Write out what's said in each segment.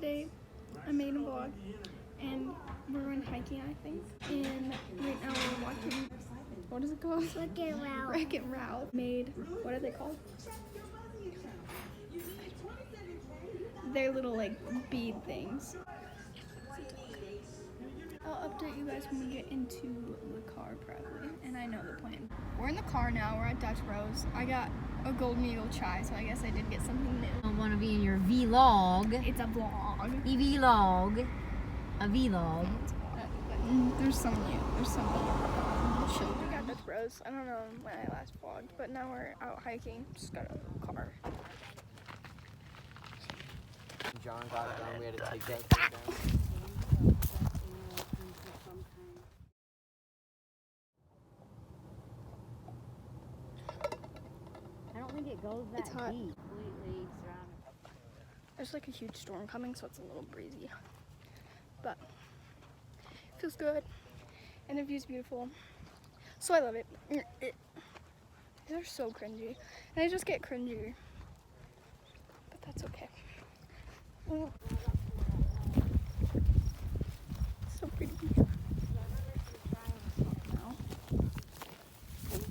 today I made a vlog and we're going hiking, I think. And right now we're watching, what is it called? Wreck-It Ralph. Wreck-It Ralph made, what are they called? They're little like bead things. I'll update you guys when we get into the car probably, and I know the plan. We're in the car now, we're at Dutch Bros. I got a Golden Eagle chai, so I guess I did get something new. I want to be in your vlog. It's a vlog. E-vlog. A vlog. There's some chill. We got Dutch Bros. I don't know when I last vlogged, but now we're out hiking. Just got a car. John got it done. We had to take that thing down. I don't think it goes that It's hot. deep. Completely surrounded. There's like a huge storm coming, so it's a little breezy. But it feels good, and the view's beautiful. So I love it. These are so cringy, and I just get cringier. But that's okay. Ooh. So pretty.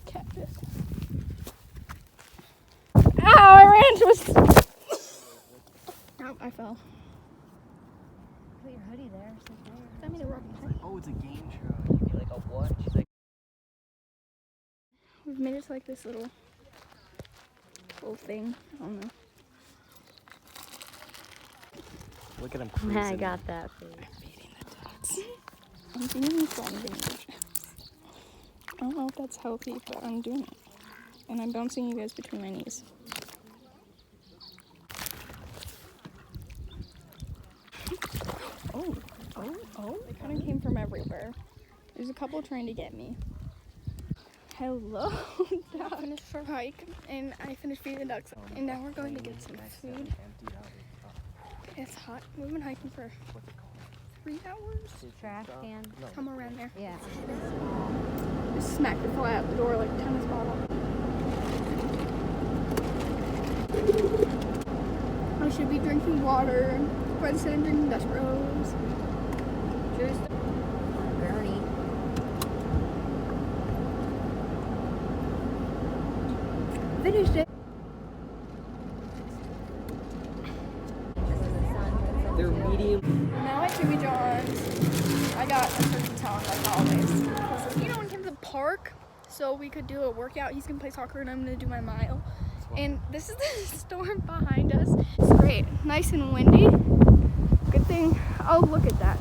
Cactus. Ow! I ran into a. Ow! I fell. Put your hoodie there. That made a rock. Oh, it's a game show. You'd be like, oh, what? She's like, We've made it to like this little thing. I don't know. look at him cruising. I got that for you. Feeding the ducks. I'm feeding fondant chips. I don't know if that's healthy, but I'm doing it. And I'm bouncing you guys between my knees. Oh. They kind of came from everywhere. There's a couple trying to get me. Hello. I finished our hike, and I finished feeding the ducks. And now we're going to get some food. It's hot. We've been hiking for 3 hours. Trash can. Somewhere around there. Yeah. Just smacked it fly out the door like a tennis ball. I should be drinking water, but instead I'm drinking Dutch Bros. Cheers. Bernie. Finished it. They're medium. Now at Jimmy John's, I got a turkey talk like always. You know, in the park, so we could do a workout. He's gonna play soccer and I'm gonna do my mile. And this is the storm behind us. It's great, nice and windy. Good thing. Oh, look at that.